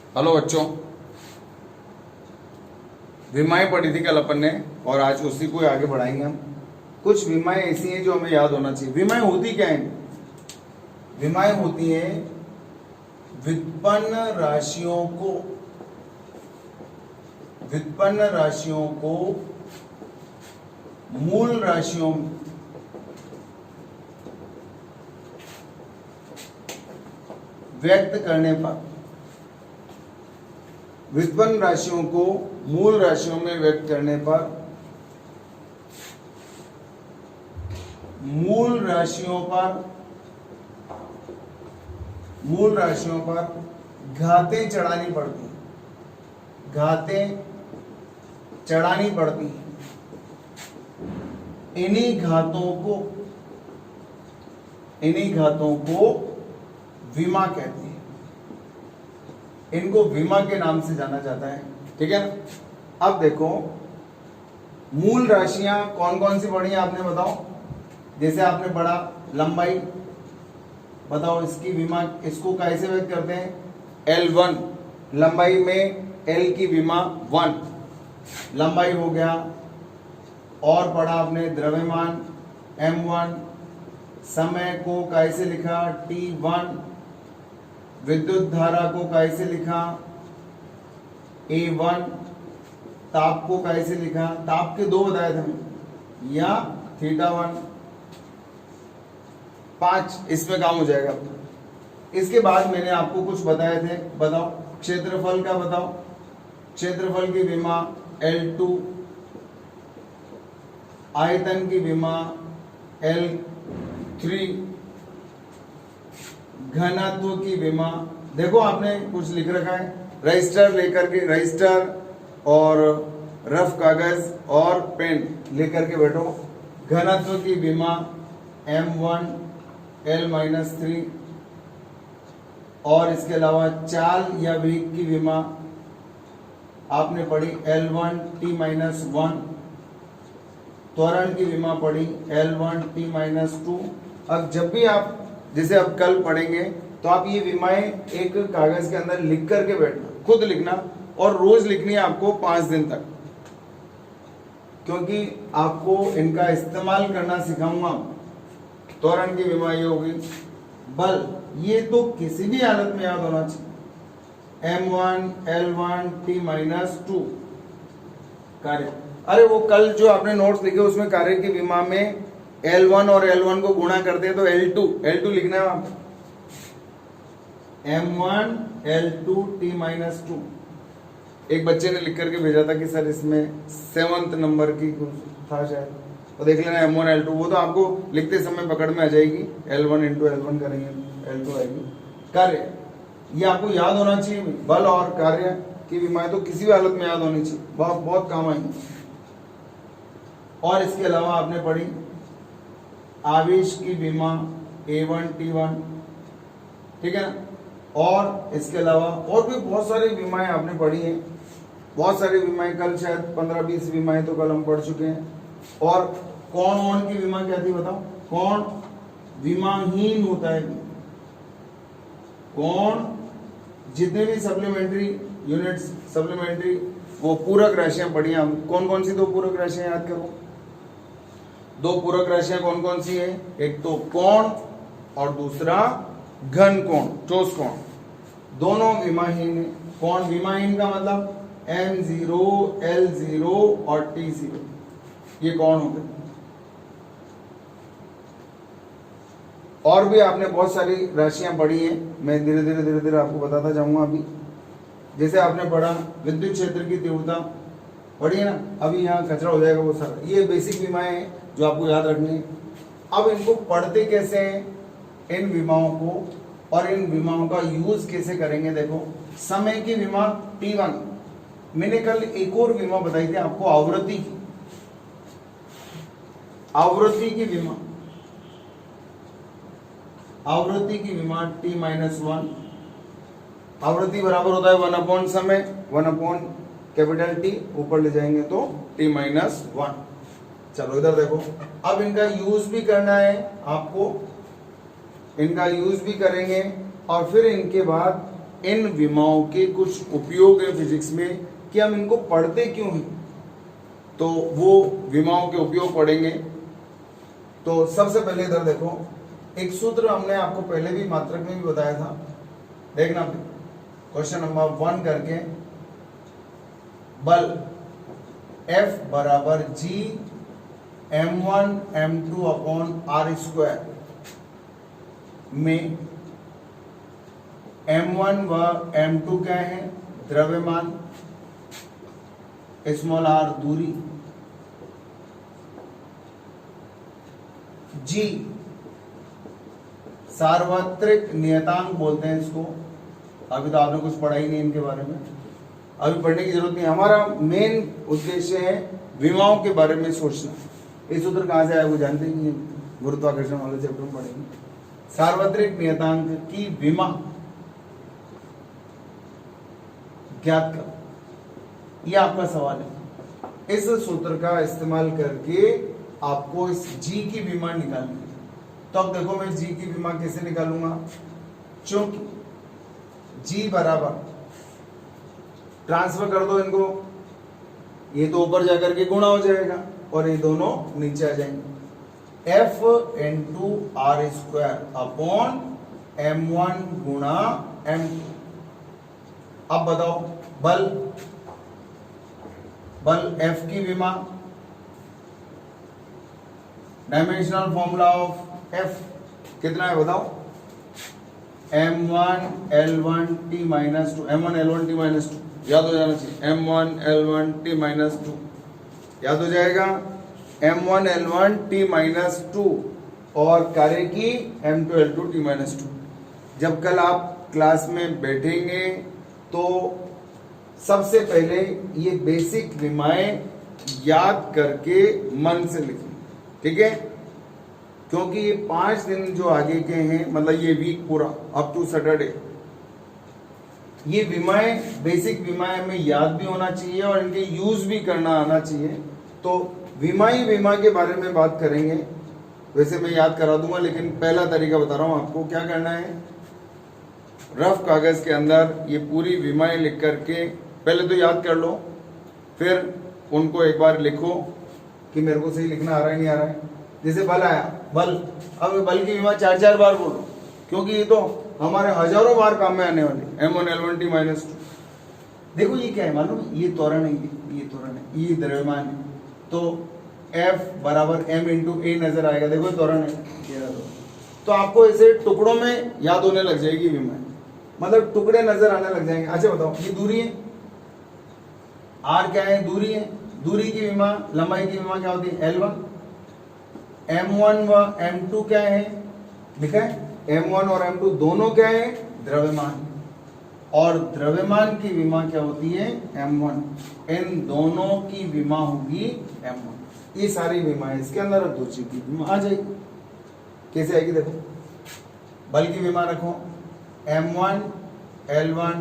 Hello बच्चों, विमाएं पढ़ी थी कल अपन ने और आज उसी को आगे बढ़ाएंगे हम। कुछ विमाएं ऐसी हैं जो हमें याद होना चाहिए। विमाएं होती क्या हैं? विमाएं होती हैं व्युत्पन्न राशियों को मूल राशियों व्यक्त करने पर, व्युत्पन्न राशियों को मूल राशियों में व्यक्त करने पर मूल राशियों पर घातें चढ़ानी पड़ती हैं। इन्हीं घातों को विमा कहते हैं। इनको विमा के नाम से जाना जाता है, ठीक है ना। अब देखो, मूल राशियां कौन कौन सी पढ़ी हैं आपने, बताओ। जैसे आपने पढ़ा लंबाई, बताओ इसकी विमा, इसको कैसे व्यक्त करते हैं? L1, लंबाई में L की विमा 1 लंबाई हो गया। और पढ़ा आपने द्रव्यमान M1, समय को कैसे लिखा? T1, विद्युत धारा को कैसे लिखा? A1, ताप को कैसे लिखा? ताप के दो बताए थे हमने, या θ1। 5 इसमें काम हो जाएगा। इसके बाद मैंने आपको कुछ बताए थे, बताओ क्षेत्रफल का बताओ। क्षेत्रफल की विमा L2, आयतन की विमा L3, घनत्व की विमा, देखो आपने कुछ लिख रखा है, रजिस्टर और रफ कागज और पेन लेकर के बैठो। घनत्व की विमा M1 L-3, और इसके अलावा चाल या वेग की विमा आपने पढ़ी L1 T-1, त्वरण की विमा पढ़ी L1 T-2। अब जब भी आप, जैसे अब कल पढ़ेंगे, तो आप ये विमाएं एक कागज के अंदर लिख करके बैठना, खुद लिखना, और रोज लिखनी है आपको 5 दिन तक, क्योंकि आपको इनका इस्तेमाल करना सिखाऊंगा। त्वरण की विमा ये होगी। बल, ये तो किसी भी हालत में याद होना चाहिए, M1 L1 T-2। कार्य, अरे वो कल जो आपने नोट्स लिखे उसमें कार्य की विमा में L1 और L1 को गुणा करते हैं तो L2 लिखना है वहां पे। M1 L2 T-2। एक बच्चे ने लिख करके भेजा था कि सर इसमें 7th नंबर की था शायद, तो देख लेना M1 L2, वो तो आपको लिखते समय पकड़ में आ जाएगी। L1 × L1 करेंगे, L2 आएगी। कार्य, ये आपको याद होना चाहिए। बल और कार्य की विमाएं तो किसी भी हालत में याद होनी चाहिए, बहुत काम आएंगी। और इसके अलावा आपने पढ़ी आवेश की विमा A1 T1, ठीक है ना। और इसके अलावा और भी बहुत सारी विमाएं आपने पढ़ी हैं, बहुत सारी विमाएं, कल शायद 15-20 विमाएं तो कल हम पढ़ चुके हैं। और कोण की विमा क्या थी बताओ? कोण विमाहीन होता है। कोण, जितने भी सप्लीमेंट्री यूनिट्स, सप्लीमेंट्री वो पूरक राशियां पढ़ी हैं। कौन कौन सी 2 पूरक राशियां याद करो? 2 पूरक राशियां कौन कौन सी है? एक तो कोण और दूसरा घन कोण, ठोस कोण। दोनों विमाहीन है। कोण विमाहीन का मतलब M0, L0 और T0, ये कोण हो गए। और भी आपने बहुत सारी राशियां पढ़ी हैं, मैं धीरे धीरे आपको बताता जाऊंगा। अभी जैसे आपने पढ़ा विद्युत क्षेत्र की तीव्रता, पढ़ी है ना। अभी यहाँ कचरा हो जाएगा वो सारा, ये बेसिक विमाएं हैं जो आपको याद रखनी है। अब इनको पढ़ते कैसे हैं, इन विमाओं को, और इन विमाओं का यूज कैसे करेंगे? देखो, समय की विमा T1, मैंने कल एक और विमा बताई थी आपको, आवृत्ति की विमा T-1। आवृत्ति बराबर होता है 1/, समय 1/T, ऊपर ले जाएंगे तो T-1। चलो इधर देखो, अब इनका यूज भी करना है आपको, इनका यूज भी करेंगे, और फिर इनके बाद इन विमाओं के कुछ उपयोग है फिजिक्स में कि हम इनको पढ़ते क्यों हैं, तो वो विमाओं के उपयोग पढ़ेंगे। तो सबसे पहले इधर देखो, एक सूत्र हमने आपको पहले भी मात्रक में भी बताया था, देखना क्वेश्चन नंबर 1 करके, बल F बराबर G m1 m2 upon r square में m1 व m2 क्या है, द्रव्यमान, स्मॉल r दूरी, G सार्वत्रिक नियतांक बोलते हैं इसको। अभी तो आपने कुछ पढ़ा ही नहीं इनके बारे में, अभी पढ़ने की जरूरत नहीं। हमारा मेन उद्देश्य है विमाओं के बारे में सोचना। ये सूत्र कहां से आया वो जानते ही नहीं, गुरुत्वाकर्षण वाले चैप्टर में पढ़ेंगे। सार्वत्रिक नियतांक की विमा ज्ञात कर, ये आपका सवाल है। इस सूत्र का इस्तेमाल करके आपको इस जी की विमा निकालनी है। तो अब देखो मैं जी की विमा कैसे निकालूंगा, क्योंकि जी बराबर, ट्रांसफर कर दो इनको, ये तो ऊपर जाकर के गुणा हो जाएगा और ये दोनों नीचे आ जाएंगे। F into R square upon m1 गुणा m2। अब बताओ बल, F की विमा, डायमेंशनल फॉर्मूला ऑफ F कितना है बताओ, m1 l1 t minus 2, m1 l1 t minus 2 याद हो जाना चाहिए, m1 l1 t माइनस 2 याद हो जाएगा, m1 l1 t माइनस 2 और कार्य की m2 l2 t माइनस 2। जब कल आप क्लास में बैठेंगे तो सबसे पहले ये बेसिक विमाएं याद करके मन से लिखें, ठीक है, क्योंकि ये 5 दिन जो आगे के हैं, मतलब ये वीक पूरा अप टू सैटरडे, ये विमाएं, बेसिक विमाएं हमें याद भी होना चाहिए और इनके यूज भी करना आना चाहिए। तो विमा के बारे में बात करेंगे, वैसे मैं याद करा दूंगा, लेकिन पहला तरीका बता रहा हूं आपको। क्या करना है, रफ कागज के अंदर ये पूरी विमाएं लिख करके पहले तो याद कर लो, फिर उनको एक बार लिखो कि मेरे को सही लिखना आ रहा है नहीं आ रहा है। जैसे बल आया, बल, अब बल की विमा 4-4 बार बोलो, क्योंकि ये तो हमारे हजारों बार काम में आने वाली। m1 l1 t माइनस 2, देखो ये क्या है मालूम, ये त्वरण है, ये त्वरण है, ये द्रव्यमान है। तो F बराबर m इंटू a नजर आएगा, देखो त्वरण है। तो आपको ऐसे टुकड़ों में याद होने लग जाएगी विमा, मतलब टुकड़े नजर आने लग जाएंगे। अच्छा बताओ, ये दूरी है, r क्या है, दूरी है, दूरी की विमा, लंबाई की विमा क्या होती है, l1। m1 व m2 क्या है, लिखा है, m1 और m2 दोनों क्या है, द्रव्यमान, और द्रव्यमान की विमा क्या होती है, m1। इन दोनों की विमा होगी m1। ये सारी विमा है, इसके अंदर दो चीज की विमा आ जाएगी। कैसे आएगी देखो, बल की विमा रखो m1 l1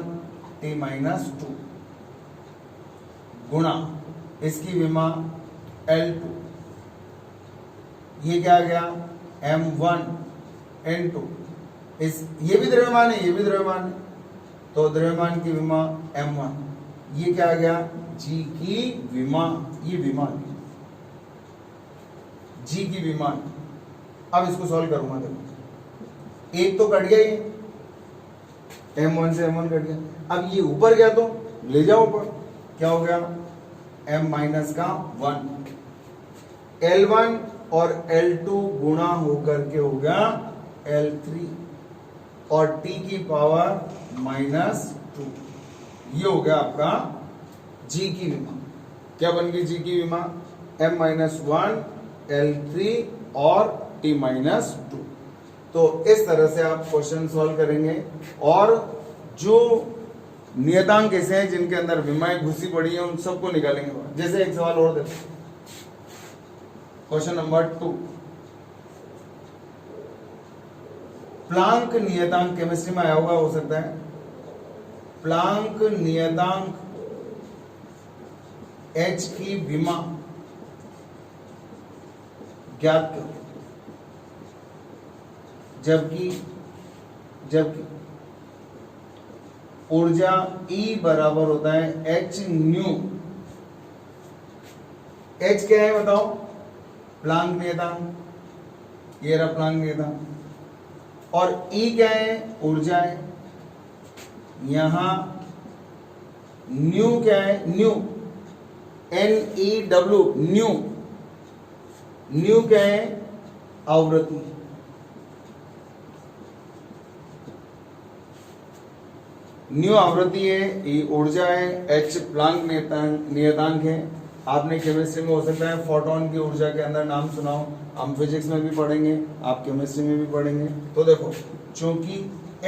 t माइनस 2 गुणा इसकी विमा l2, ये क्या आ गया, m1 n2, इस ये भी द्रव्यमान है, ये भी द्रव्यमान है, तो द्रव्यमान की विमा m1, ये क्या आ गया, g की विमा, ये विमा g की विमा। अब इसको सॉल्व करूंगा, देखो एक तो कट गया, ये m1 से m1 कट गया। अब ये ऊपर गया तो ले जाओ ऊपर, क्या हो गया, m माइनस का 1, l1 और l2 गुणा होकर के हो गया l3 और t की पावर माइनस 2। ये हो गया आपका g की विमा। क्या बन गई g की विमा, m माइनस 1 l3 और t माइनस 2। तो इस तरह से आप क्वेश्चन सॉल्व करेंगे, और जो नियतांक ऐसे हैं जिनके अंदर विमाएं घुसी पड़ी हैं उन सबको निकालेंगे। जैसे एक सवाल और देखो, क्वेश्चन नंबर 2, प्लांक नियतांक, केमिस्ट्री में आया हुआ हो सकता है, प्लांक नियतांक H की विमा ज्ञात करो, जबकि ऊर्जा E बराबर होता है एच न्यू। एच क्या है बताओ? प्लांक नियतांक, ये रहा प्लांक नियतांक। और E क्या है? ऊर्जा है। यहां न्यू क्या है? New, NEW, new. न्यू क्या है? आवृत्ति। न्यू आवृत्ति है, E ऊर्जा है, H प्लांक नियतांक है। आपने केमिस्ट्री में हो सकता है फोटोन की ऊर्जा के अंदर नाम सुनाओ, हम फिजिक्स में भी पढ़ेंगे, आप केमिस्ट्री में भी पढ़ेंगे। तो देखो, चूंकि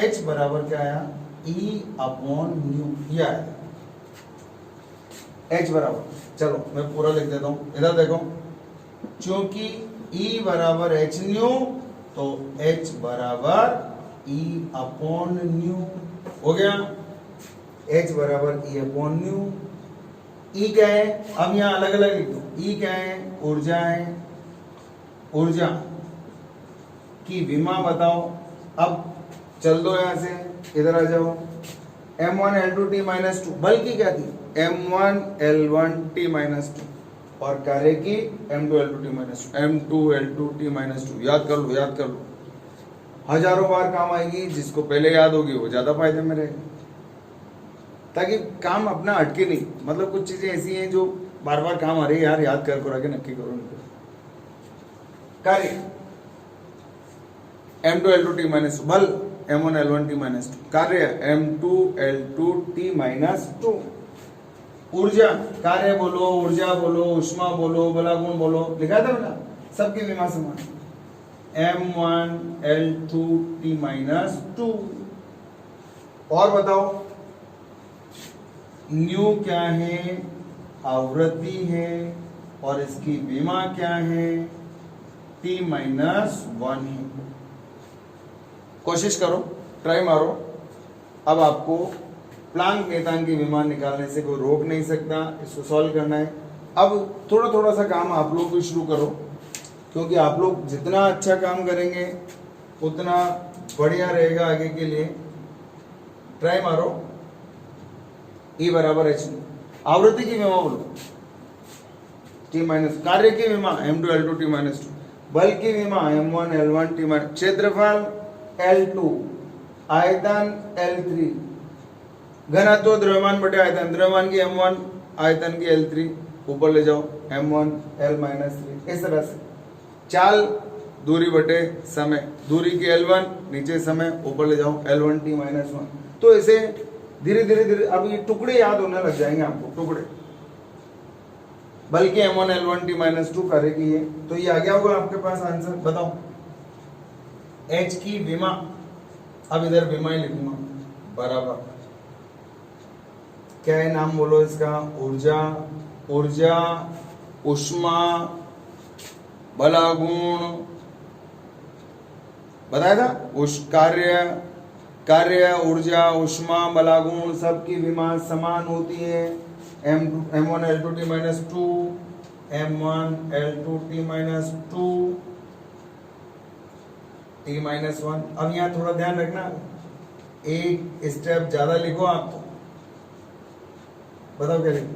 H बराबर क्या आया? E अपॉन न्यू, ये आया H बराबर। चलो मैं पूरा लिख देता हूं, इधर देखो, क्योंकि E बराबर H न्यू तो H बराबर E अपॉन न्यू हो गया। H बराबर E अपॉन न्यू। E क्या है? अब यहां अलग अलग लिख दो। E क्या है? ऊर्जा है। ऊर्जा की विमा बताओ। अब चल दो यहां से, इधर आ जाओ। M1L2T माइनस 2, बल्कि क्या थी? M1L1T माइनस 2, और कार्य की M2L2T माइनस 2, M2L2T माइनस 2। याद कर लो, याद कर लो, हजारों बार काम आएगी। जिसको पहले याद होगी वो ज्यादा फायदे में रहेगा, ताकि काम अपना अटके नहीं। मतलब कुछ चीजें ऐसी हैं जो बार बार काम आ रही है, यार याद कर कर आगे नक्की करो उनको। कार्य M2L2T माइनस 2, बल M1L1T माइनस 2, कार्य M2L2T माइनस 2। ऊर्जा, कार्य बोलो, ऊर्जा बोलो, उष्मा बोलो, बलागुण बोलो, लिखा था बेटा, सबकी विमा समान, M1L2T माइनस 2। और बताओ, न्यू क्या है? आवृत्ति है, और इसकी विमा क्या है? T माइनस 1 है। कोशिश करो, ट्राई मारो। अब आपको प्लांक नियतांक की विमा निकालने से कोई रोक नहीं सकता, इसको सॉल्व करना है। अब थोड़ा थोड़ा सा काम आप लोग भी शुरू करो, क्योंकि आप लोग जितना अच्छा काम करेंगे उतना बढ़िया रहेगा आगे के लिए। ट्राई मारो। E बराबर H, आवृत्ति की विमा बोलो T माइनस, कार्य की विमा M2L2T माइनस 2, बल की विमा M1L1T माइनस, क्षेत्रफल L2, आयतन L3, घनत्व द्रव्यमान बटे आयतन, द्रव्यमान की M1, आयतन की L3, ऊपर ले जाओ M1L माइनस 3। इस तरह से चाल दूरी बटे समय, दूरी की L1, नीचे समय, ऊपर ले जाओ L1T माइनस 1। तो इसे धीरे धीरे धीरे अब ये टुकड़े याद होने लग जाएंगे आपको, टुकड़े। बल्कि M1L1T माइनस 2 कार्य की है, तो ये आ गया होगा आपके पास आंसर। बताओ, H की विमा, अब इधर विमा ही लिखूंगा, बराबर क्या है? नाम बोलो इसका, ऊर्जा। ऊर्जा, उष्मा, बलागुण बताया था, कार्य, ऊर्जा, उष्मा, बलागुण सबकी विमा समान होती है। M1L2T minus 2, M1L2T minus 2, T minus 1। अब यहाँ थोड़ा ध्यान रखना, एक स्टेप ज्यादा लिखो आप। तो बताओ क्या लिखो?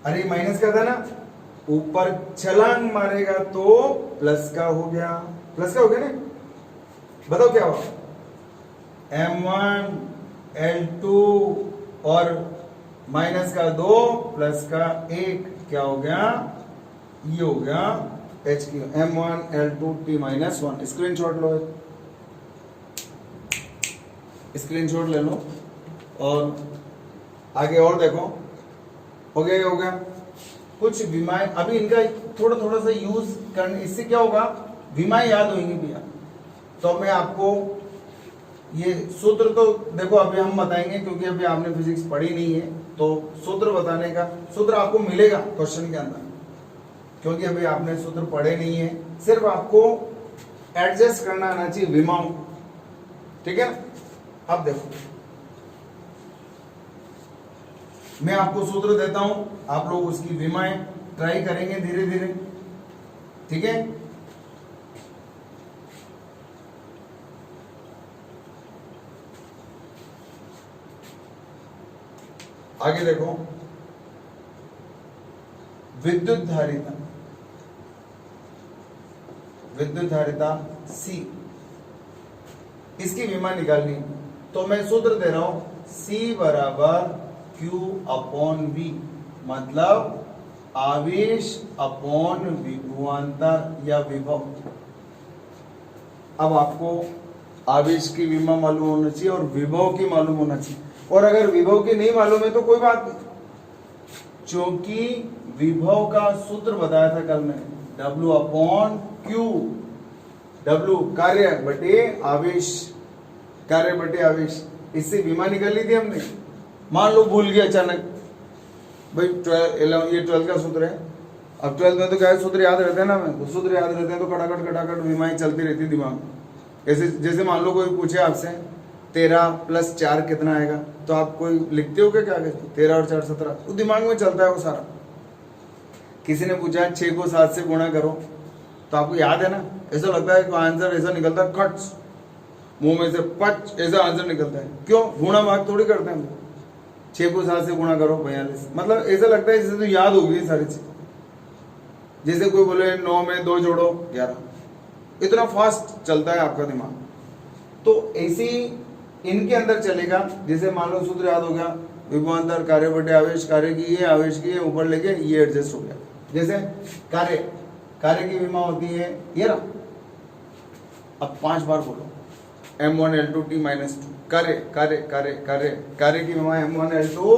अरे माइनस का था ना, ऊपर छलांग मारेगा तो प्लस का हो गया, प्लस का हो गया ना। बताओ क्या हुआ? M1 L2 और माइनस का 2 प्लस का 1 क्या हो गया? ये हो गया H की M1L2T माइनस 1। स्क्रीनशॉट लो, स्क्रीनशॉट ले लो और आगे और देखो। हो गया, हो गया। कुछ विमाएं अभी इनका थोड़ा थोड़ा सा यूज करने, इससे क्या होगा? विमाएं याद होंगी भैया। तो मैं आपको ये सूत्र तो देखो अभी हम बताएंगे, क्योंकि अभी आपने फिजिक्स पढ़ी नहीं है, तो सूत्र बताने का सूत्र आपको मिलेगा क्वेश्चन के अंदर, क्योंकि अभी आपने सूत्र पढ़े नहीं है। सिर्फ आपको एडजस्ट करना आना चाहिए विमाओं, ठीक है। अब देखो, मैं आपको सूत्र देता हूं, आप लोग उसकी विमाएं ट्राई करेंगे धीरे धीरे, ठीक है। आगे देखो, विद्युत धारिता, विद्युत धारिता C, इसकी विमा निकालनी, तो मैं सूत्र दे रहा हूं C बराबर Q अपॉन V, मतलब आवेश अपॉन विभवांतर या विभव। अब आपको आवेश की विमा मालूम होना चाहिए और विभव की मालूम होना चाहिए, और अगर विभव की नहीं मालूम है तो कोई बात नहीं, क्योंकि विभव का सूत्र बताया था कल मैंने, W अपॉन Q, W कार्य बटे आवेश, कार्य बटे आवेश, इससे विमा निकाल ली थी हमने। मान लो भूल गया अचानक, भाई 12 ये 12 का सूत्र है, अब 12 में तो क्या है, सूत्र याद रहते हैं ना, मैं तो सूत्र याद रहते हैं तो खटाखट खटाखट विमाएं चलती रहती दिमाग में। ऐसे जैसे मान लो कोई पूछे आपसे 13 + 4 कितना आएगा, तो आप कोई लिखते हो क्या, 13 और 4 17, वो दिमाग में चलता है वो सारा। किसी ने पूछा 6 को 7 से गुणा करो, तो आपको याद है ना, ऐसा लगता है कि आंसर ऐसा निकलता है, कट मुंह में से पच ऐसा आंसर निकलता है। क्यों? गुणा भाग थोड़ी करते हैं हम, 6 को 7 से गुणा करो 42, मतलब ऐसा लगता है जैसे तो याद होगी सारी चीज। जैसे कोई बोले 9 में 2 जोड़ो 11, इतना फास्ट चलता है आपका दिमाग। तो ऐसे ही इनके अंदर चलेगा, जैसे मान लो सूत्र याद हो गया, विभवांतर कार्य बटे आवेश, कार्य की ये आवेश की ये ऊपर लेके ये एडजस्ट हो गया। जैसे कार्य, कार्य की विमा होती है ये ना, अब 5 बार बोलो, M1 L2 T - 2, कार्य कार्य कार्य कार्य कार्य की विमा M1 L2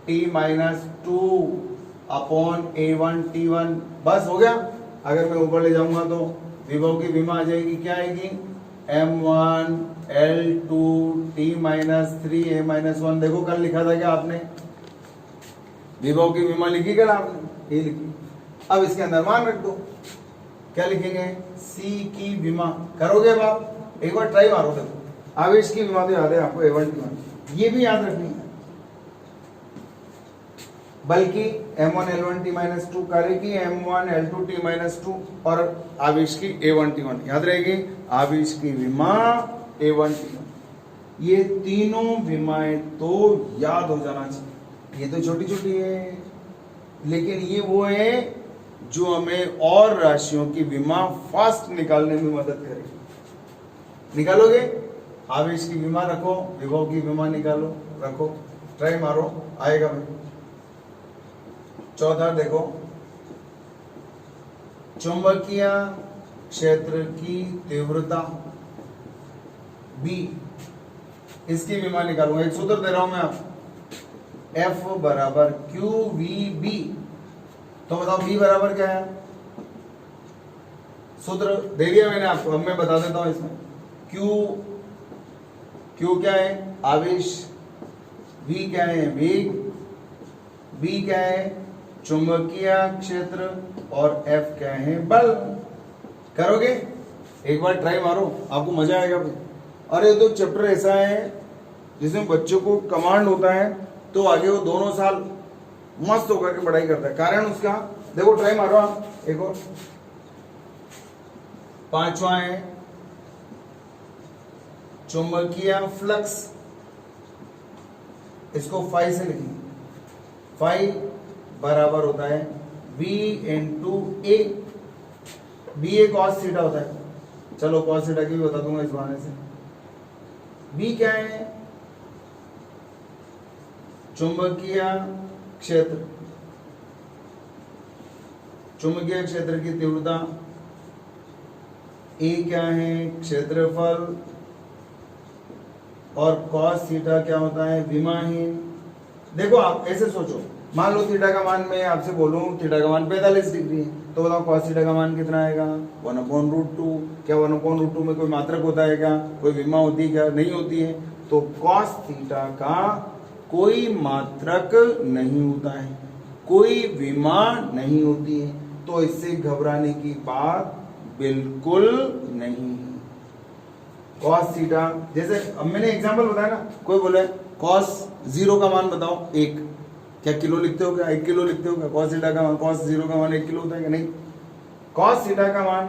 T - 2 upon A1 T1, बस हो गया। अगर मैं ऊपर ले जाऊंगा तो विभव की विमा आ जाएगी, क्या आएगी, M1 L2 T - 3 A - 1। देखो कल लिखा था क्या आपने, विभव की विमा लिखी कल आपने, ये लिखी। अब इसके अंदर मान रख दो, क्या लिखेंगे, C की विमा। करोगे अब आप एक बार ट्राई मारो, देखो आवेश की विमा तो याद है आपको A1 T1, ये भी याद रखनी है, बल्कि M1 L1 T - 2, कार्य की M1 L2 T - 2 और आवेश की A1 T1 याद रहेगी। आवेश की विमा A1 T1, ये तीनों विमाएं तो याद हो जाना चाहिए। ये तो छोटी छोटी है, लेकिन ये वो है जो हमें और राशियों की विमा फास्ट निकालने में मदद करेगी। निकालोगे, आवेश की विमा रखो, विभव की विमा निकालो, रखो, ट्राई मारो, आएगा भाई। चौथा देखो, चुंबकीय क्षेत्र की तीव्रता B, इसकी विमा निकालूंगा। एक सूत्र दे रहा हूं मैं आपको, F बराबर QVB। तो बताओ B बराबर क्या है, सूत्र दे दिया मैंने आपको, अब मैं बता देता हूं इसमें। Q क्या है, आवेश, V क्या है, वेग, B क्या है, चुंबकीय क्षेत्र, और F क्या है, बल। करोगे, एक बार ट्राई मारो, आपको मजा आएगा भाई। और ये तो चैप्टर ऐसा है जिसमें बच्चों को कमांड होता है, तो आगे वो दोनों साल मस्त होकर के पढ़ाई करता है। कारण उसका देखो, ट्राई मारो आप एक और। 5वां है चुंबकीय फ्लक्स, इसको फाई से लिखेंगे, फाई बराबर होता है B × A। B A cos theta होता है, चलो cos थीटा की भी बता दूंगा इस बहाने से। B क्या है, चुंबकीय क्षेत्र, चुंबकीय क्षेत्र की तीव्रता। A क्या है, क्षेत्रफल, और cos थीटा क्या होता है, विमाहीन। देखो आप ऐसे सोचो, मान लो थीटा का मान, मैं आपसे बोलूं थीटा का मान 45 डिग्री है, तो बताओ cos थीटा का मान कितना आएगा, 1/√2। क्या 1/√2 में कोई मात्रक होता है क्या, कोई विमा होती है क्या, नहीं होती है। तो cos थीटा का कोई मात्रक नहीं होता है, कोई विमा नहीं होती है, तो इससे घबराने की बात बिल्कुल नहीं है। cos थीटा, जैसे अब मैंने एग्जांपल बताया ना, कोई बोले cos 0 का मान बताओ 1, क्या किलो लिखते हो क्या, 1 किलो लिखते हो क्या, cos थीटा का मान, cos 0 का मान 1 किलो होता है क्या, नहीं। cos थीटा का मान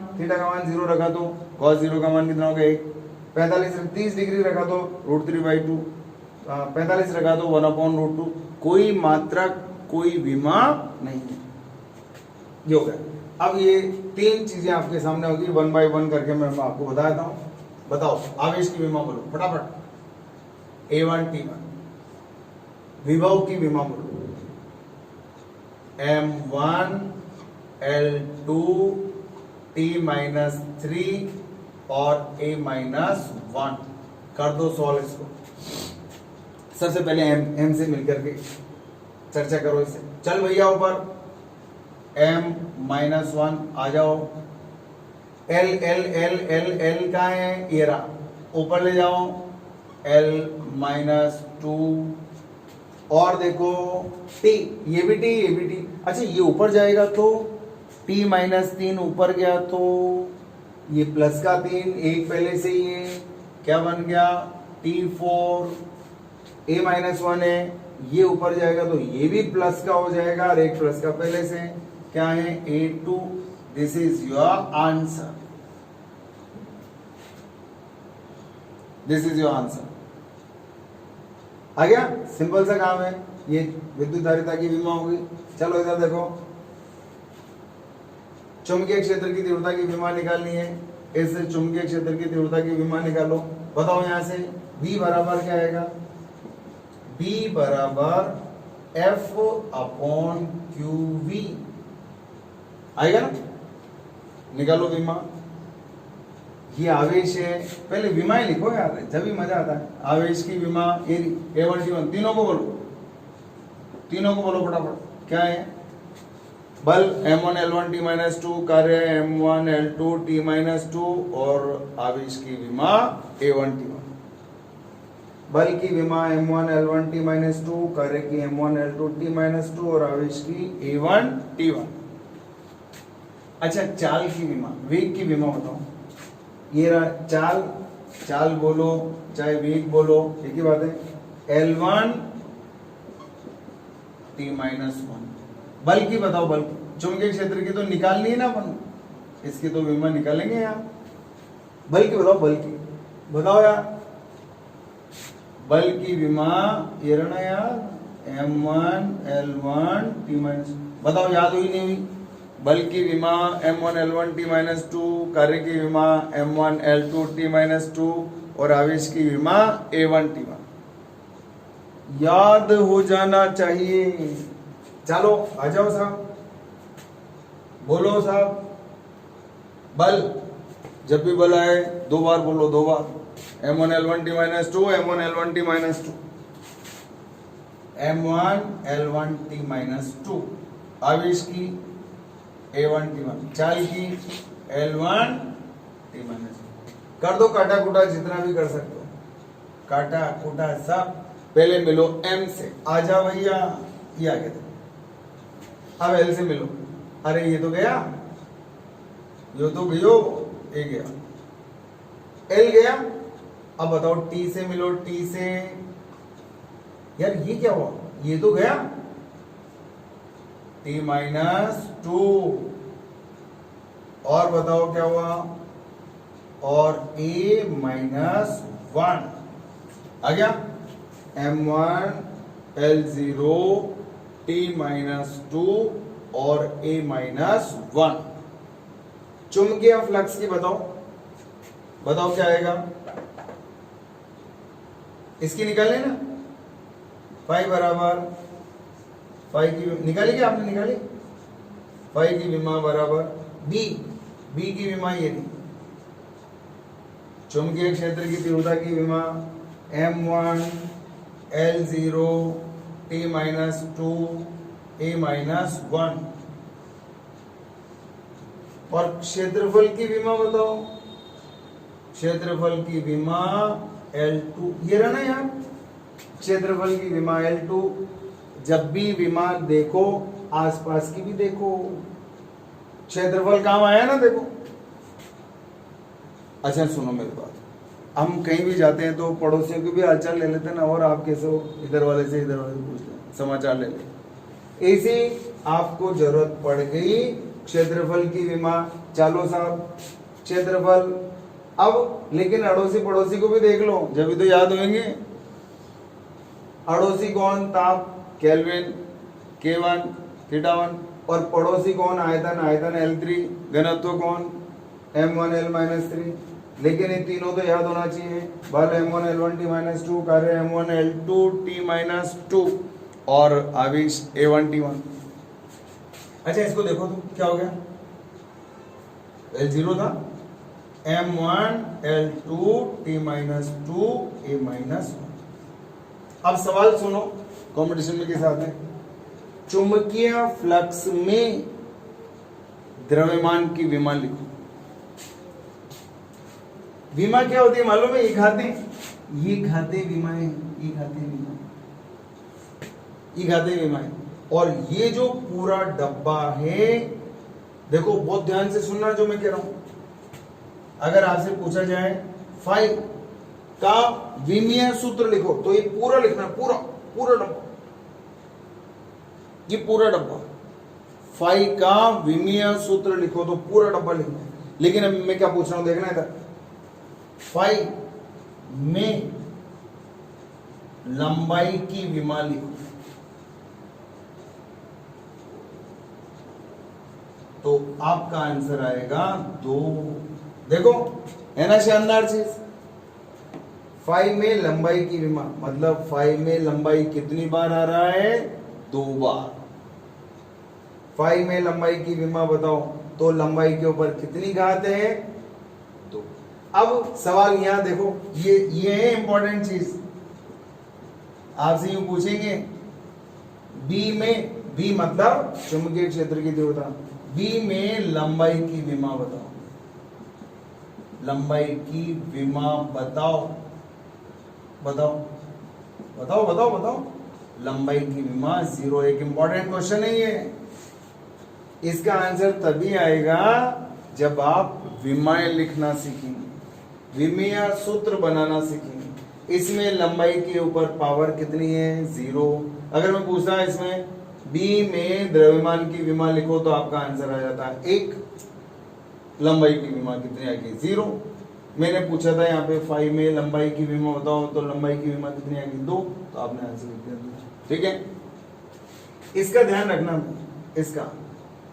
0 रखा तो cos 0 का मान कितना हो गया, 1। 45 30 डिग्री रखा तो √3/2, 45 लगा दो 1/√2, कोई मात्रक कोई विमा नहीं है। ये हो गया। अब ये तीन चीजें आपके सामने होगी, 1 बाय 1 करके मैं आपको बताता हूं। बताओ आवेश की विमा बोलो फटाफट। A1 T1 विभव की विमा बोलो। M1 L2 T-3 और A-1 कर दो सॉल्व इसको। सबसे पहले M से मिलकर के चर्चा करो इससे। चल भैया ऊपर M-1 आ जाओ। L का है ये रहा, ऊपर ले जाओ L-2 और देखो T, ये भी T। अच्छा ये ऊपर जाएगा तो T-3 ऊपर गया तो ये प्लस का 3 एक पहले से ही है, क्या बन गया T4। A-1 है, ये ऊपर जाएगा तो ये भी प्लस का हो जाएगा और एक प्लस का पहले से क्या है A2। This is your answer, this is your answer. आ गया, सिंपल सा काम है ये। विद्युत धारिता की विमा होगी। चलो इधर देखो, चुंबकीय क्षेत्र की तीव्रता की विमा निकालनी है। इस चुंबकीय क्षेत्र की तीव्रता की विमा निकालो। बताओ यहां से B बराबर क्या आएगा? B बराबर F/QV आएगा ना। निकालो विमा। ये आवेश है, पहले विमा ही लिखो यार, जब भी मजा आता है। आवेश की विमा ये A1 T1 तीनों को बोलो फटाफट। क्या है? बल M1 L1 T-2, कार्य M1 L2 T-2 और आवेश की विमा A1 T1। बल की विमा M1 L1 T-2, कार्य की M1 L2 T-2 और आवेश की A1 T1। अच्छा चाल की विमा, वेग की विमा बताओ। ये रहा चाल बोलो चाहे वेग बोलो, एक ही बात है। L1 T-1। बल की बताओ, बल की चुंबकीय क्षेत्र की तो निकालनी है ना अपन, इसकी तो विमा निकालेंगे यार। बल की बताओ, बल की बताओ यार। बल की विमा ये रहना यार M1 L1 T-, बताओ याद हुई नहीं हुई? बल की विमा M1 L1 T-2, कार्य की विमा M1 L2 T-2 और आवेश की विमा A1 T1। याद हो जाना चाहिए। चलो आ जाओ साहब, बोलो साहब। बल, जब भी बल आए दो बार बोलो, दो बार। M1 L1 T-2, M1 L1 T-2, M1 L1 T-2। आवेश की A1 T1, चाल की L1 T-2। कर दो काटा कुटा, जितना भी कर सकते हो, काटा कुटा सब। पहले मिलो M से, आजा भैया, ये आगे थे। अब L से मिलो। अरे ये तो गया, ये तो गयो, ये गया, L गया। अब बताओ T से मिलो, T से। यार ये क्या हुआ? ये तो गया T-2 और बताओ क्या हुआ? और A-1 आ गया। M1 L0 T-2 और A-1। चुंबकीय फ्लक्स की बताओ क्या आएगा? इसकी निकाले ना, फाई बराबर, फाई की निकाली क्या आपने? निकाली। फाई की विमा बराबर बी की विमा ये थी। चुंबकीय क्षेत्र की तीव्रता की विमा M1 L0 T-2 A-1 और क्षेत्रफल की विमा बताओ। क्षेत्रफल की विमा L2, ये रहा ना यार, क्षेत्रफल की विमा L2। जब भी विमा देखो आसपास की भी देखो, क्षेत्रफल काम आया ना, देखो। अच्छा सुनो मेरी बात, हम कहीं भी जाते हैं तो पड़ोसियों की भी हालचाल ले लेते हैं ना, और आप कैसे हो, इधर वाले से पूछते हैं, समाचार ले ले। ऐसे आपको जरूरत पड़ गई क्षेत्रफल की विमा। चलो साहब क्षेत्रफल, अब लेकिन अड़ोसी पड़ोसी को भी देख लो, जब भी तो याद होंगे। अड़ोसी कौन? ताप केल्विन K1 θ1, और पड़ोसी कौन? आयतन L3, घनत्व कौन? m1L-3। लेकिन ये तीनों तो याद होना चाहिए, बल m1L1T-2, कार्य m1L2T-2 और आवेश A1T1। अच्छा इसको देखो तो क्या हो गया, L0 था, m1L2T-2 A-1। अब सवाल सुनो, कॉम्पिटिशन में किस आते हैं? चुंबकीय फ्लक्स में द्रव्यमान की विमा लिखो। विमा क्या होती है मालूम है? ये घाते विमाएं, ये घाते विमाएं। और ये जो पूरा डब्बा है, देखो बहुत ध्यान से सुनना जो मैं कह रहा हूं। अगर आपसे पूछा जाए फाई का विमीय सूत्र लिखो, तो ये पूरा लिखना, पूरा डब्बा, ये पूरा डब्बा। फाई का विमीय सूत्र लिखो तो पूरा डब्बा लिखना है। लेकिन अब मैं क्या पूछ रहा हूं, देखना है, फाई में लंबाई की विमा लिखो, तो आपका आंसर आएगा 2। देखो है ना शानदार चीज। फाई में लंबाई की विमा मतलब फाई में लंबाई कितनी बार आ रहा है? 2 बार। फाई में लंबाई की विमा बताओ तो लंबाई के ऊपर कितनी घात है? 2। अब सवाल यहां देखो, ये है इंपॉर्टेंट चीज। आपसे यूं पूछेंगे बी मतलब चुंबकीय क्षेत्र की तीव्रता, बी में लंबाई की विमा बताओ, लंबाई की विमा बताओ। लंबाई की विमा 0। एक इंपॉर्टेंट क्वेश्चन है ये। इसका आंसर तभी आएगा जब आप विमाएं लिखना सीखेंगे, विमीय सूत्र बनाना सीखेंगे। इसमें लंबाई के ऊपर पावर कितनी है? 0। अगर मैं पूछता इसमें बी में द्रव्यमान की विमा लिखो तो आपका आंसर आ जाता है 1। लंबाई की विमा कितनी आएगी? 0। मैंने पूछा था यहाँ पे फाई में लंबाई की विमा बताओ तो लंबाई की विमा कितनी आएगी? 2। तो आपने आंसर लिख दिया 2। ठीक है, इसका ध्यान रखना। इसका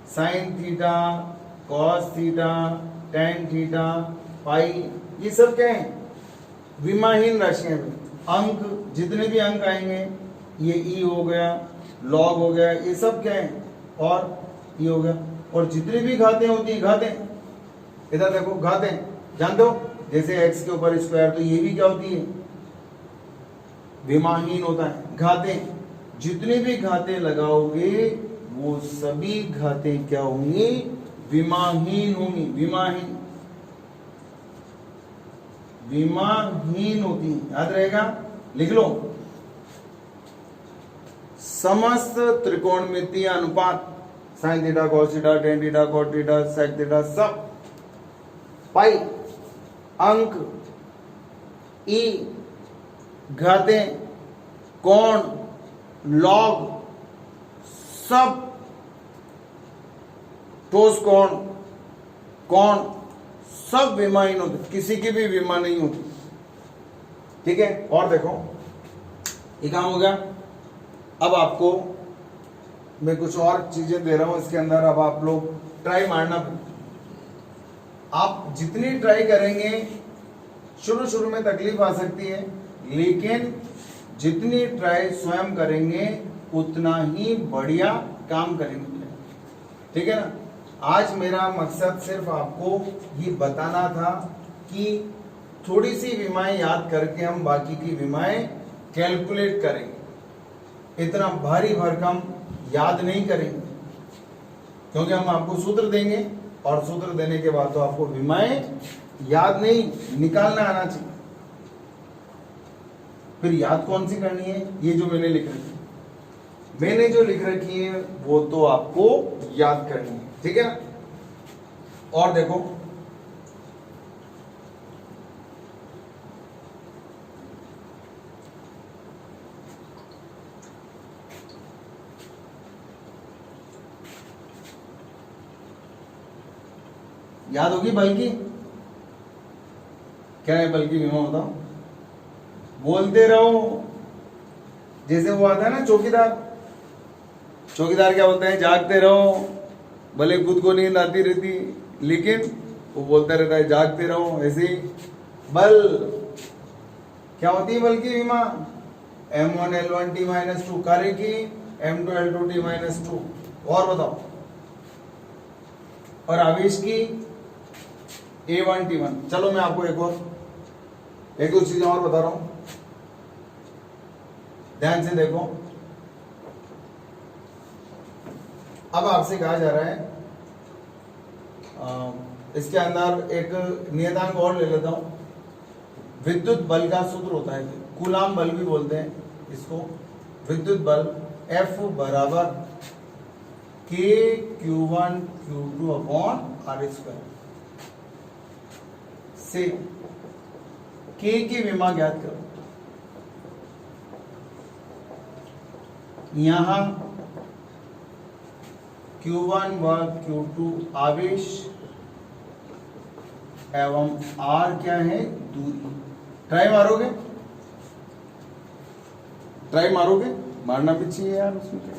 sine theta, cos theta, tan theta, pi, ये सब क्या है? विमाहीन राशियां। अंक, जितने भी अंक आएंगे, ये ई हो गया, लॉग हो गया, ये सब क्या है? और ये हो गया। और जितनी भी घातें होती है, घातें इधर देखो, घातें जानते हो, जैसे x के ऊपर स्क्वायर, तो ये भी क्या होती है? विमाहीन होता है। घातें, जितनी भी घातें लगाओगे वो सभी घातें क्या होंगी? विमाहीन होंगी। विमाहीन होती है, याद रहेगा, लिख लो। समस्त त्रिकोणमितीय अनुपात sine theta, cos theta, tan theta, cot theta, sec theta, सब पाई, अंक, ई, घातें, कोण, लॉग, सब, ठोस कोण, सब विमाहीन होते, किसी की भी विमा नहीं होती। ठीक है, और देखो ये काम हो गया। अब आपको मैं कुछ और चीजें दे रहा हूं इसके अंदर, अब आप लोग ट्राई मारना। आप जितनी ट्राई करेंगे, शुरू में तकलीफ आ सकती है, लेकिन जितनी ट्राई स्वयं करेंगे उतना ही बढ़िया काम करेंगे। ठीक है ना। आज मेरा मकसद सिर्फ आपको ये बताना था कि थोड़ी सी विमाएं याद करके हम बाकी की विमाएं कैलकुलेट करेंगे। इतना भारी भरकम याद नहीं करेंगे, क्योंकि हम आपको सूत्र देंगे और सूत्र देने के बाद तो आपको विमाएं याद नहीं, निकालना आना चाहिए। फिर याद कौन सी करनी है? ये जो मैंने लिख रखी है, मैंने जो लिख रखी है वो तो आपको याद करनी है। ठीक है ना। और देखो याद होगी बल्कि, क्या है बल्कि विमा बताओ, बोलते रहो। जैसे वो आता है ना चौकीदार, चौकीदार क्या बोलते हैं, जागते रहो, भले खुद को नींद आती रहती लेकिन वो बोलता रहता है जागते रहो। ऐसे ही बल क्या होती है, बल की विमा M1L1T - 2 कार्य की M2L2T - 2। और बताओ, और आवेश की A1T1। चलो मैं आपको एक दो चीजें और बता रहा हूं, ध्यान से देखो। अब आपसे कहा जा रहा है, इसके अंदर एक नियतांक और ले लेता हूं। विद्युत बल का सूत्र होता है, कूलाम बल भी बोलते हैं इसको। विद्युत बल F बराबर KQ1 Q2 अपॉन R²। से K की विमा ज्ञात करो। यहां Q1 व Q2 आवेश एवं R क्या है, दूरी। ट्राई मारोगे, ट्राई मारोगे, मारना भी चाहिए यार, उसमें क्या,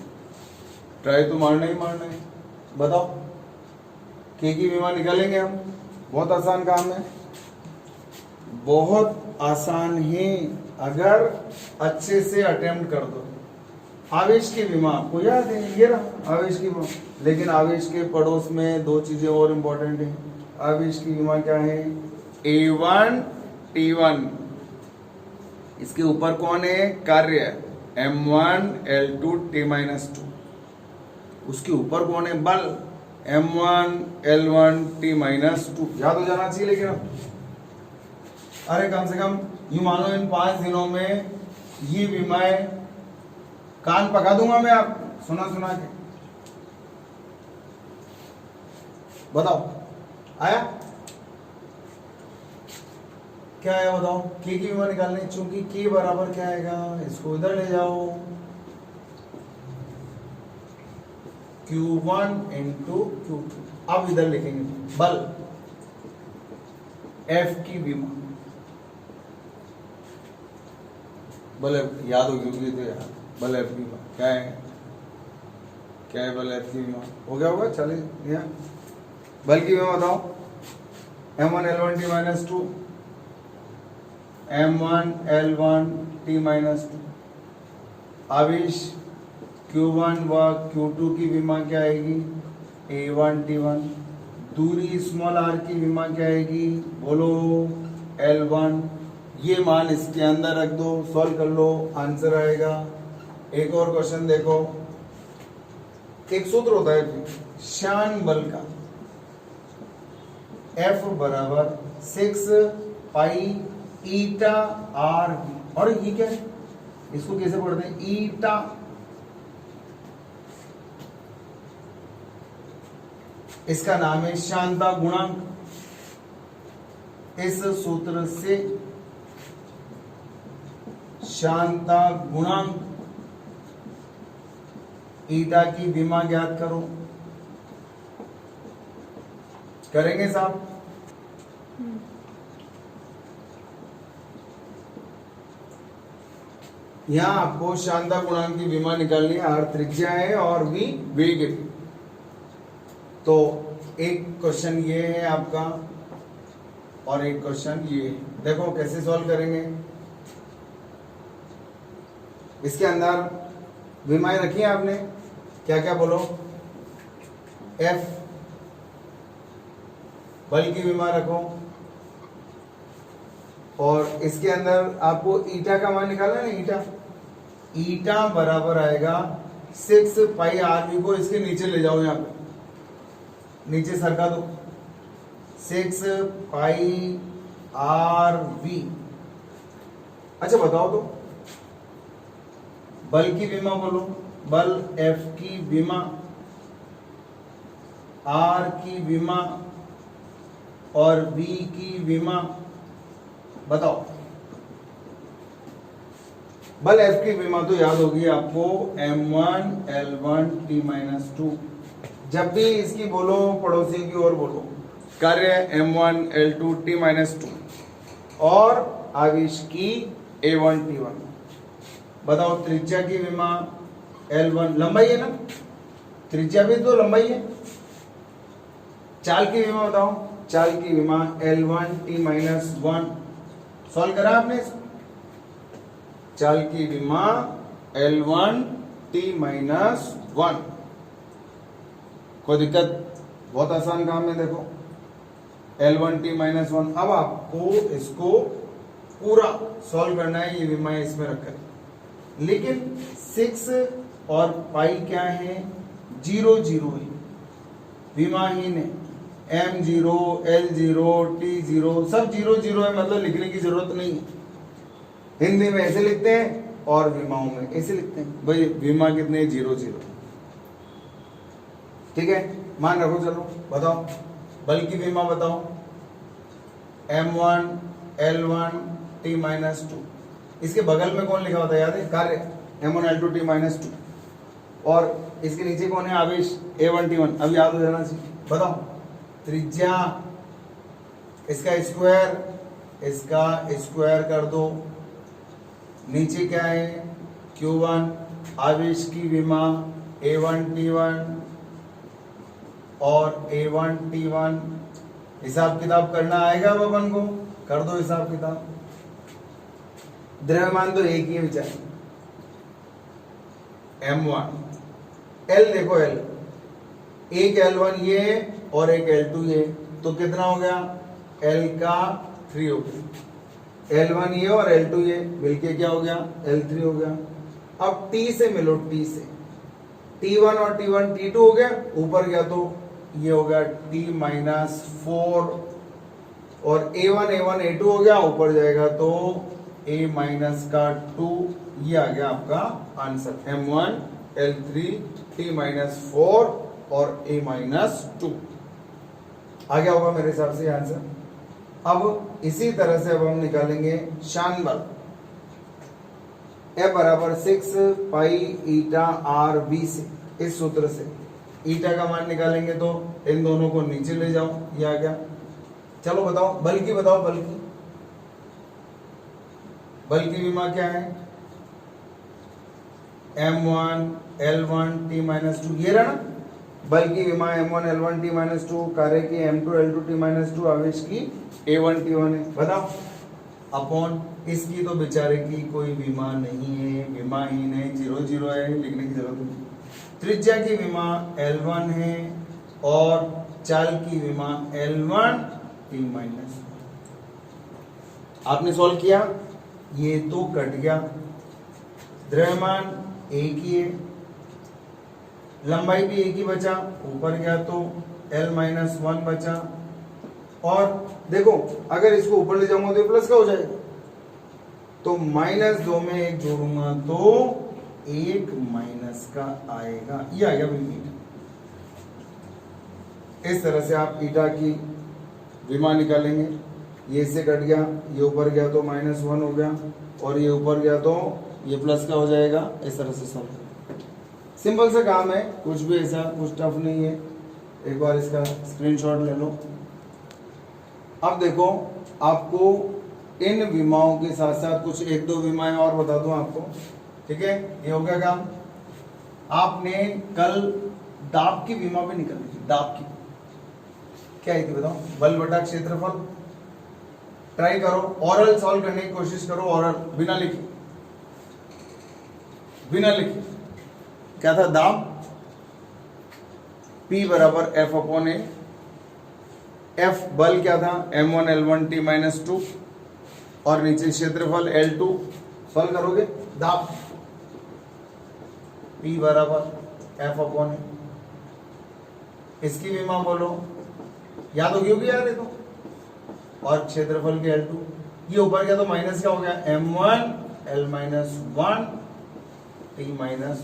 ट्राई तो मारना ही मारना है। बताओ K की विमा निकालेंगे हम, बहुत आसान काम है, बहुत आसान है अगर अच्छे से अटेम्प्ट कर दो। आवेश की विमा आपको याद है, ये रहा आवेश की विमा। लेकिन आवेश के पड़ोस में दो चीजें और इंपॉर्टेंट है। आवेश की विमा क्या है, A1T1। इसके ऊपर कौन है, कार्य M1L2T - 2। उसके ऊपर कौन है, बल M1L1T - 2। याद हो जाना चाहिए। लेकिन अरे कम से कम यूं मानो इन 5 दिनों में ये विमाएं कान पका दूंगा मैं आप सुना सुना के। बताओ आया, क्या आया बताओ। K की विमा निकालनी, चूंकि K बराबर क्या आएगा, इसको इधर ले जाओ, Q1 × Q2। अब इधर लिखेंगे बल F की विमा, बल F याद होगी तो यार, बल F की विमा क्या है, क्या है बल F की विमा, हो गया होगा। चलिए बल की विमा बताओ, M1L1T - 2, M1L1T - 2। आवेश Q1 व Q2 की विमा क्या आएगी, A1T1। दूरी स्मॉल r की विमा क्या आएगी, बोलो L1। ये मान इसके अंदर रख दो, सॉल्व कर लो, आंसर आएगा। एक और क्वेश्चन देखो, एक सूत्र होता है श्यान बल का, F बराबर 6 पाई ईटा R। और ये क्या है, इसको कैसे पढ़ते हैं, ईटा। इसका नाम है श्यानता गुणांक। इस सूत्र से श्यानता गुणांक ईटा की विमा ज्ञात करो। करेंगे साहब, यहां आपको श्यानता गुणांक की विमा निकालनी है। R त्रिज्या है और V वेग है। तो एक क्वेश्चन ये है आपका और एक क्वेश्चन ये है। देखो कैसे सॉल्व करेंगे। इसके अंदर विमाएं रखी है आपने, क्या क्या बोलो, F बल की विमा रखो, और इसके अंदर आपको ईटा का मान निकालना है ना, ईटा। ईटा बराबर आएगा 6 पाई RV को इसके नीचे ले जाओ, यहाँ पे नीचे सरका दो, 6 पाई RV। अच्छा बताओ तो बल की विमा बोलो, बल F की विमा, R की विमा और V की विमा बताओ। बल F की विमा तो याद होगी आपको, M1L1T - 2। जब भी इसकी बोलो पड़ोसी की ओर बोलो, कार्य M1L2T - 2 और आवेश की A1T1। बताओ त्रिज्या की विमा L1 लंबाई है ना, त्रिज्या भी तो लंबाई है। चाल की विमा बताओ, चाल की विमा L1 t-1। सॉल्व करा आपने इसको? चाल की विमा L1 t-1। कोई दिक्कत? बहुत आसान काम है। देखो L1 t-1। अब आपको इसको पूरा सॉल्व करना है, ये विमा इसमें रखकर। लेकिन 6 और पाई क्या है? 0 0 है, विमाहीन है। M0 L0 T0 सब 0 0 है, मतलब लिखने की जरूरत नहीं है। हिंदी में ऐसे लिखते हैं और विमाओं में ऐसे लिखते हैं। भाई विमा कितने? 0 0। ठीक है, मान रखो। चलो बताओ बल की विमा बताओ। M1 L1 t-2। इसके बगल में कौन लिखा होता है? याद है? कार्य M1 L2 t-2। और इसके नीचे कौन है? आवेश A1 T1। अब याद हो जाना चाहिए। बताओ त्रिज्या, इसका स्क्वायर कर दो। नीचे क्या है? Q1। आवेश की विमा A1 T1 और A1 T1। हिसाब किताब करना आएगा अब अपन को? कर दो हिसाब किताब। द्रव्यमान तो एक ही है बेचारे, M1। L देखो, L एक L1 ये और एक L2 ये, तो कितना हो गया? L का 3 हो गया। L1 ये और L2 ये मिलके क्या हो गया? L3 हो गया। अब T से मिलो, T से T1 और T1 T2 हो गया। ऊपर गया तो ये हो गया T-4 और A1 A2 हो गया। ऊपर जाएगा तो A-2। ये आ गया आपका आंसर। M1 L3 T-4 और A-2 आ गया होगा मेरे हिसाब से आंसर। अब इसी तरह से अब हम निकालेंगे शान बल। F बराबर 6 पाई ईटा आर बी से, इस सूत्र से ईटा का मान निकालेंगे तो इन दोनों को नीचे ले जाओ, ये आ गया। चलो बताओ बल की, बताओ बल की विमा क्या है? M1 L1 t-2। ये रहा ना बल की विमा M1 L1 t-2, कार्य की M2 L2 t-2, आवेश की A1 T1 है। बताओ अपॉन इसकी तो बेचारे की कोई विमा नहीं है, विमाहीन है, 0 0 है, लिखने की जरूरत नहीं। त्रिज्या की विमा L1 है और चाल की विमा L1 t-1। आपने सॉल्व किया, ये तो कट गया। द्रव्यमान एक ही है, लंबाई भी एक ही बचा। ऊपर गया तो L-1 बचा। और देखो अगर इसको ऊपर ले जाऊंगा तो ये प्लस का हो जाएगा, तो -2 में 1 जोड़ूंगा तो 1 माइनस का आएगा। ये आ गया भाई मीटर। इस तरह से आप ईटा की विमा निकालेंगे। ये इससे कट गया, ये ऊपर गया तो -1 हो गया और ये ऊपर गया तो ये प्लस का हो जाएगा। इस तरह से सॉल्व। सिंपल सा काम है, कुछ भी ऐसा कुछ टफ नहीं है। एक बार इसका स्क्रीनशॉट ले लो। अब देखो आपको इन विमाओं के साथ साथ कुछ 1-2 विमाएं और बता दूं आपको। ठीक है, ये हो गया काम। आपने कल दाब की विमा भी निकाली थी। दाब की क्या है थी बताओ? बल बटा क्षेत्रफल। ट्राई करो, ऑरल सॉल्व करने की कोशिश करो, ऑरल बिना लिखे क्या था दाब? P बराबर F/A। F बल क्या था? M1 L1 t-2 और नीचे क्षेत्रफल L2। सॉल्व करोगे दाब P बराबर F/A। इसकी विमा बोलो, याद होगी यार ये तो। और क्षेत्रफल के L2, ये ऊपर गया तो माइनस का हो गया M1 L-1 t-2।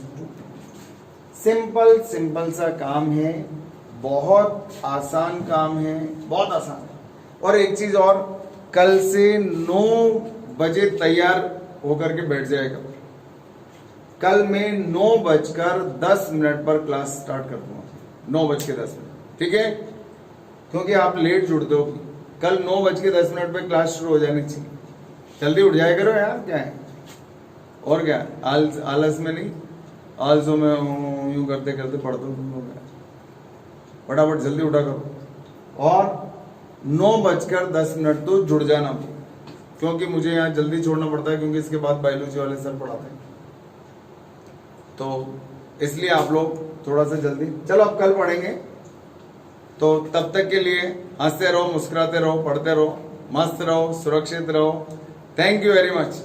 सिंपल सा काम है, बहुत आसान काम है, बहुत आसान। और एक चीज और, कल से 9 बजे तैयार होकर के बैठ जाएगा। कल मैं 9:10 पर क्लास स्टार्ट कर दूंगा। 9:10, ठीक है? क्योंकि आप लेट जुड़ते हो। कल 9:10 पे क्लास शुरू हो जानी चाहिए। जल्दी उठ जाया करो यार, क्या है? और क्या आलस में नहीं, आलसों में यूं करते करते पढ़ते तुम लोग, फटाफट जल्दी उठा करो। और 9:10 तो जुड़ जाना, क्योंकि मुझे यहाँ जल्दी छोड़ना पड़ता है, क्योंकि इसके बाद बायोलॉजी वाले सर पढ़ाते हैं, तो इसलिए आप लोग थोड़ा सा जल्दी चलो। अब कल पढ़ेंगे, तो तब तक के लिए हंसते रहो, मुस्कुराते रहो, पढ़ते रहो, मस्त रहो, सुरक्षित रहो। Thank you very much.